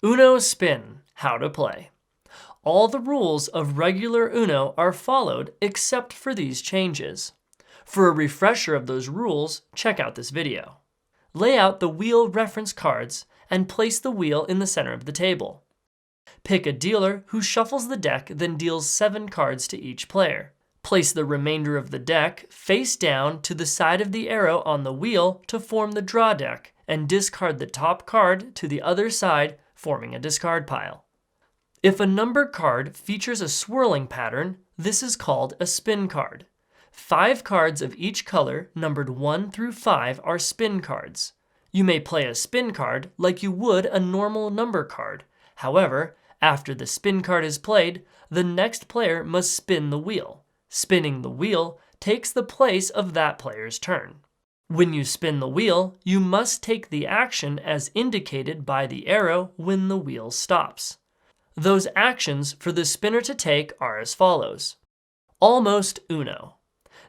Uno Spin, how to play. All the rules of regular Uno are followed except for these changes. For a refresher of those rules, check out this video. Lay out the wheel reference cards and place the wheel in the center of the table. Pick a dealer who shuffles the deck, then deals 7 cards to each player. Place the remainder of the deck face down to the side of the arrow on the wheel to form the draw deck, and discard the top card to the other side, forming a discard pile. If a number card features a swirling pattern, this is called a spin card. 5 cards of each color, numbered 1 through 5, are spin cards. You may play a spin card like you would a normal number card. However, after the spin card is played, the next player must spin the wheel. Spinning the wheel takes the place of that player's turn. When you spin the wheel, you must take the action as indicated by the arrow when the wheel stops. Those actions for the spinner to take are as follows. Almost Uno.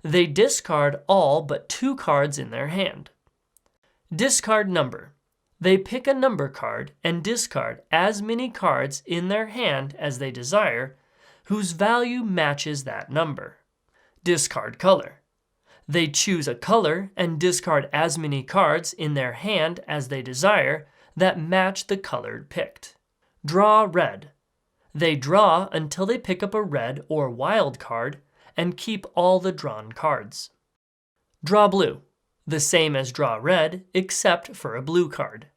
They discard all but 2 cards in their hand. Discard number. They pick a number card and discard as many cards in their hand as they desire, whose value matches that number. Discard color. They choose a color and discard as many cards in their hand as they desire that match the color picked. Draw red. They draw until they pick up a red or wild card and keep all the drawn cards. Draw blue. The same as draw red except for a blue card.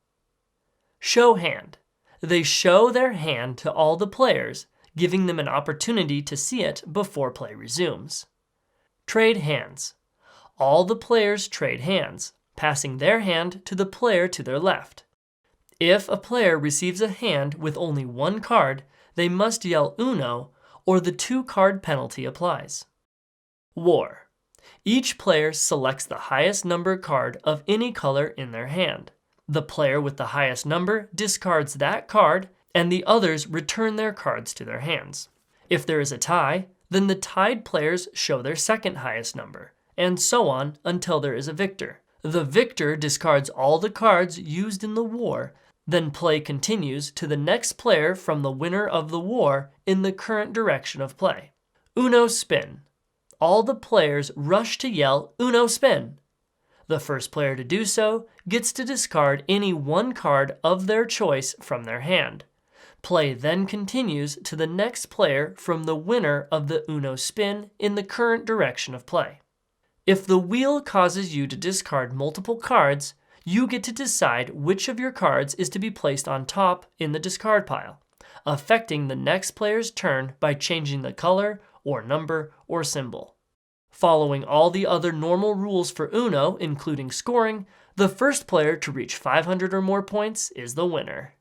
Show hand. They show their hand to all the players, giving them an opportunity to see it before play resumes. Trade hands. All the players trade hands, passing their hand to the player to their left. If a player receives a hand with only 1 card, they must yell Uno, or the 2-card penalty applies. War. Each player selects the highest number card of any color in their hand. The player with the highest number discards that card, and the others return their cards to their hands. If there is a tie, then the tied players show their second highest number, and so on until there is a victor. The victor discards all the cards used in the war, then play continues to the next player from the winner of the war in the current direction of play. Uno Spin. All the players rush to yell Uno Spin. The first player to do so gets to discard any 1 card of their choice from their hand. Play then continues to the next player from the winner of the Uno Spin in the current direction of play. If the wheel causes you to discard multiple cards, you get to decide which of your cards is to be placed on top in the discard pile, affecting the next player's turn by changing the color or number or symbol. Following all the other normal rules for Uno, including scoring, the first player to reach 500 or more points is the winner.